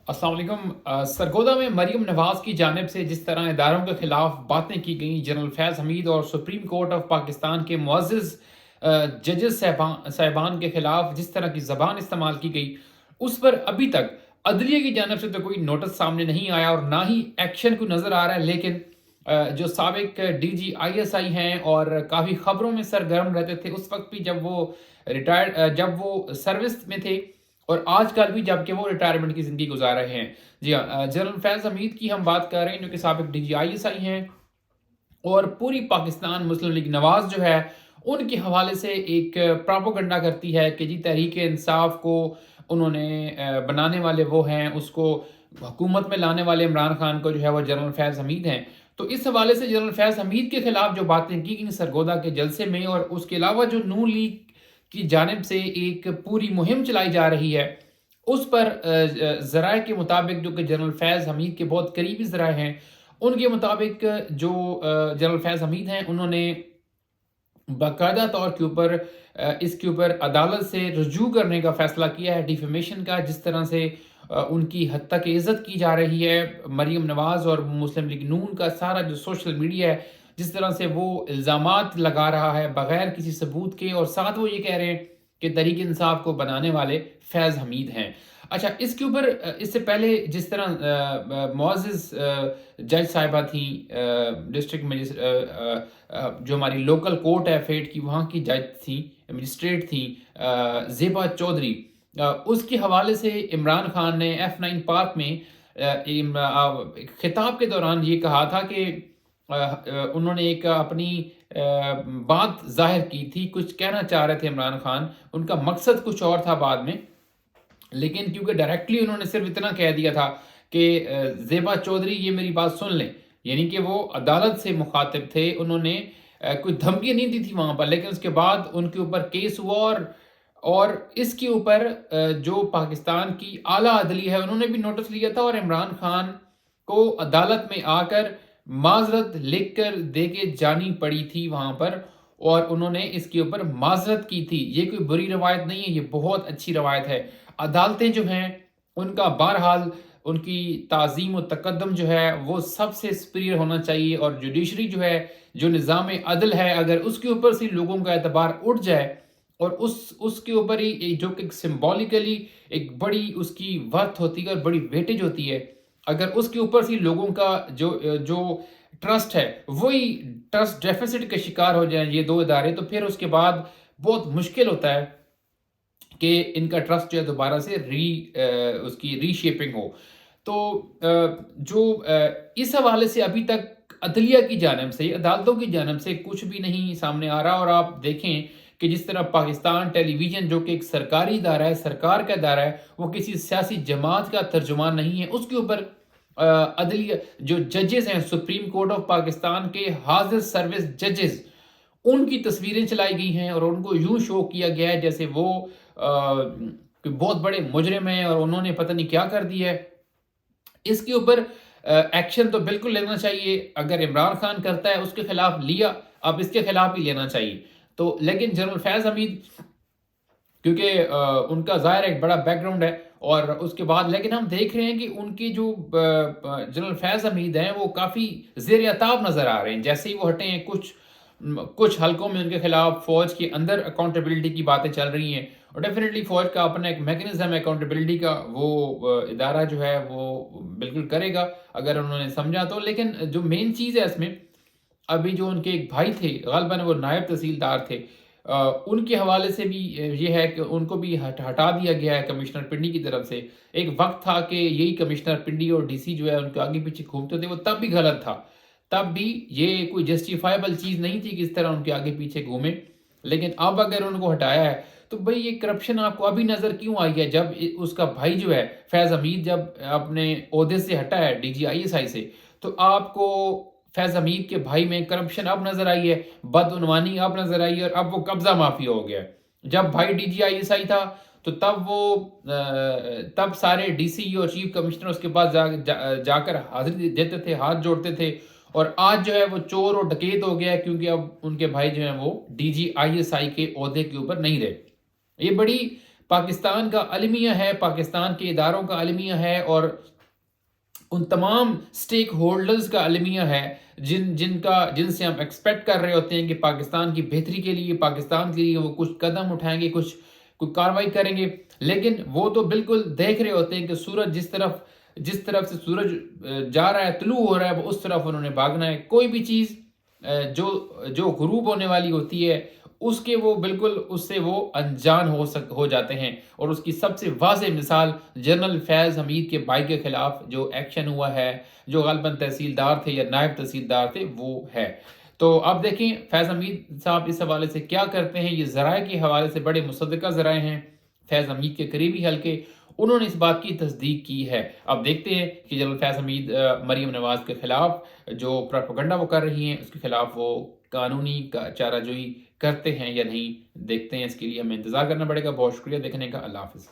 अस्सलाम वालेकुम। सरगोदा में मरीम नवाज की जानिब से जिस तरह इदारों के खिलाफ बातें की गई, जनरल फैज़ हमीद और सुप्रीम कोर्ट ऑफ पाकिस्तान के मुअज़्ज़ज़ जजेस साहिबान के खिलाफ जिस तरह की ज़बान इस्तेमाल की गई, उस पर अभी तक अदलिया की जानिब से तो कोई नोटिस सामने नहीं आया और ना ही एक्शन को नज़र आ रहा है। लेकिन जो साबिक डीजी आईएसआई हैं और काफ़ी खबरों में सरगर्म रहते थे उस वक्त भी, जब वो सर्विस में थे और आजकल भी जबकि वो रिटायरमेंट की ज़िंदगी गुजार रहे हैं। जी हाँ, जनरल फैज़ हमीद की हम बात कर रहे हैं जो कि साबिक डीजीआईएसआई हैं और पूरी पाकिस्तान मुस्लिम लीग नवाज़ जो है, उनके हवाले से एक प्रोपेगेंडा करती है कि जी तहरीक इंसाफ को उन्होंने बनाने वाले वो हैं, उसको हुकूमत में लाने वाले इमरान खान को जो है वो जनरल फैज़ हमीद हैं। तो इस हवाले से जनरल फैज़ हमीद के खिलाफ जो बातें की गई सरगोदा के जलसे में और उसके अलावा जो नून लीग की जानिब से एक पूरी मुहिम चलाई जा रही है, उस पर ज़राए के मुताबिक जो कि जनरल फैज़ हमीद के बहुत करीबी ज़राए हैं, उनके मुताबिक जो जनरल फैज़ हमीद हैं, उन्होंने बाकायदा तौर के ऊपर इसके ऊपर अदालत से रुजू करने का फ़ैसला किया है डिफेमेशन का। जिस तरह से उनकी हद तक इज़्ज़त की जा रही है, मरीम नवाज़ और मुस्लिम लीग नून का सारा जो सोशल मीडिया है, जिस तरह से वो इल्ज़ामात लगा रहा है बग़ैर किसी सबूत के, और साथ वो ये कह रहे हैं कि तहरीक इंसाफ को बनाने वाले फैज़ हमीद हैं। अच्छा, इसके ऊपर इससे पहले जिस तरह मुअज़्ज़ज़ जज साहिबा थीं, डिस्ट्रिक्ट जो हमारी लोकल कोर्ट है फेट की, वहाँ की जज थी, मजिस्ट्रेट थी ज़ेबा चौधरी। उसके हवाले से इमरान खान ने F9 पार्क में एक खिताब के दौरान ये कहा था कि उन्होंने एक अपनी बात ज़ाहिर की थी, कुछ कहना चाह रहे थे इमरान खान, उनका मकसद कुछ और था बाद में, लेकिन क्योंकि डायरेक्टली उन्होंने सिर्फ इतना कह दिया था कि ज़ेबा चौधरी ये मेरी बात सुन लें, यानी कि वो अदालत से मुखातिब थे, उन्होंने कोई धमकी नहीं दी थी वहाँ पर, लेकिन उसके बाद उनके ऊपर केस हुआ और इसके ऊपर जो पाकिस्तान की आला अदली है उन्होंने भी नोटिस लिया था और इमरान खान को अदालत में आकर माजरत लिख कर दे के जानी पड़ी थी वहाँ पर, और उन्होंने इसके ऊपर माजरत की थी। ये कोई बुरी रवायत नहीं है, ये बहुत अच्छी रवायत है। अदालतें जो हैं उनका बहरहाल उनकी ताज़ीम और तकद्दम जो है वो सबसे सुपीरियर होना चाहिए, और जुडिशरी जो है, जो निज़ाम अदल है, अगर उसके ऊपर से लोगों का एतबार उठ जाए और उसके ऊपर ही जो कि सिंबॉलिकली एक बड़ी उसकी वर्थ होती है और बड़ी वेटेज होती है, अगर उसके ऊपर से लोगों का जो जो ट्रस्ट है वही ट्रस्ट डेफिसिट के शिकार हो जाए ये दो इदारे, तो फिर उसके बाद बहुत मुश्किल होता है कि इनका ट्रस्ट जो है दोबारा से उसकी रीशेपिंग हो। तो इस हवाले से अभी तक अदलिया की जानिब से, अदालतों की जानिब से कुछ भी नहीं सामने आ रहा, और आप देखें कि जिस तरह पाकिस्तान टेलीविज़न जो कि एक सरकारी इदारा है, सरकार का इदारा है, वो किसी सियासी जमात का तर्जुमान नहीं है, उसके ऊपर अदलिया जो जजेस हैं सुप्रीम कोर्ट ऑफ पाकिस्तान के हाजिर सर्विस जजेस, उनकी तस्वीरें चलाई गई हैं और उनको यूँ शो किया गया है जैसे वो कोई बहुत बड़े मुजरिम हैं और उन्होंने पता नहीं क्या कर दिया है। इसके ऊपर एक्शन तो बिल्कुल लेना चाहिए, अगर इमरान खान करता है उसके खिलाफ लिया, अब इसके खिलाफ भी लेना चाहिए। तो लेकिन जनरल फैज़ हमीद, क्योंकि उनका ज़ाहिर एक बड़ा बैकग्राउंड है, और उसके बाद लेकिन हम देख रहे हैं कि उनकी जो जनरल फैज़ हमीद हैं वो काफ़ी ज़ेर अताब नज़र आ रहे हैं। जैसे ही वो हटे हैं, कुछ हलकों में उनके खिलाफ फ़ौज के अंदर अकाउंटेबिलिटी की बातें चल रही हैं, और डेफिनेटली फ़ौज का अपना एक मैकेनिज़्म है अकाउंटेबिलिटी का, वो इदारा जो है वो बिल्कुल करेगा अगर उन्होंने समझा तो। लेकिन जो मेन चीज़ है इसमें, अभी जो उनके एक भाई थे, ग़ालिबन वो नायब तहसीलदार थे, उनके हवाले से भी ये है कि उनको भी हटा दिया गया है कमिश्नर पिंडी की तरफ से। एक वक्त था कि यही कमिश्नर पिंडी और डीसी जो है उनके आगे पीछे घूमते थे, वो तब भी गलत था, तब भी ये कोई जस्टिफाइबल चीज़ नहीं थी कि इस तरह उनके आगे पीछे घूमे। लेकिन अब अगर उनको हटाया है तो भाई ये करप्शन आपको अभी नज़र क्यों आई है, जब उसका भाई जो है फैज़ हमीद जब अपने ओहदे से हटा है DGISI से, तो आपको फैज़ हमीद के भाई में करप्शन अब नज़र आई है, बदउनवानी अब नज़र आई है, और अब वो कब्ज़ा माफिया हो गया है। जब भाई DGISI था तो तब सारे डीसी और चीफ कमिश्नर उसके पास जाकर हाजिरी देते थे, हाथ जोड़ते थे, और आज जो है वो चोर और डकैत हो गया है, क्योंकि अब उनके भाई जो हैं वो DGISI के ओहदे के ऊपर नहीं रहे। ये बड़ी پاکستان کا المیہ ہے، پاکستان کے اداروں کا المیہ ہے، اور ان تمام سٹیک ہولڈرز کا المیہ ہے جن سے ہم ایکسپیکٹ کر رہے ہوتے ہیں کہ پاکستان کی بہتری کے لیے، پاکستان کے لیے وہ کچھ قدم اٹھائیں گے، کوئی کارروائی کریں گے، لیکن وہ تو بالکل دیکھ رہے ہوتے ہیں کہ سورج جس طرف سے سورج جا رہا ہے، طلوع ہو رہا ہے، وہ اس طرف انہوں نے بھاگنا ہے۔ کوئی بھی چیز جو غروب ہونے والی ہوتی ہے، اس کے وہ بالکل اس سے وہ انجان ہو جاتے ہیں، اور اس کی سب سے واضح مثال جنرل فیض حمید کے بھائی کے خلاف جو ایکشن ہوا ہے، جو غالباً تحصیلدار تھے یا نائب تحصیلدار تھے، وہ ہے۔ تو اب دیکھیں فیض حمید صاحب اس حوالے سے کیا کرتے ہیں۔ یہ ذرائع کے حوالے سے بڑے مصدقہ ذرائع ہیں، فیض حمید کے قریبی حلقے، انہوں نے اس بات کی تصدیق کی ہے۔ اب دیکھتے ہیں کہ جنرل فیض حمید مریم نواز کے خلاف جو پروپیگنڈا وہ کر رہی ہیں، اس کے خلاف وہ قانونی چارہ جوئی کرتے ہیں یا نہیں۔ دیکھتے ہیں، اس کے لیے ہمیں انتظار کرنا پڑے گا۔ بہت شکریہ دیکھنے کا، اللہ حافظ۔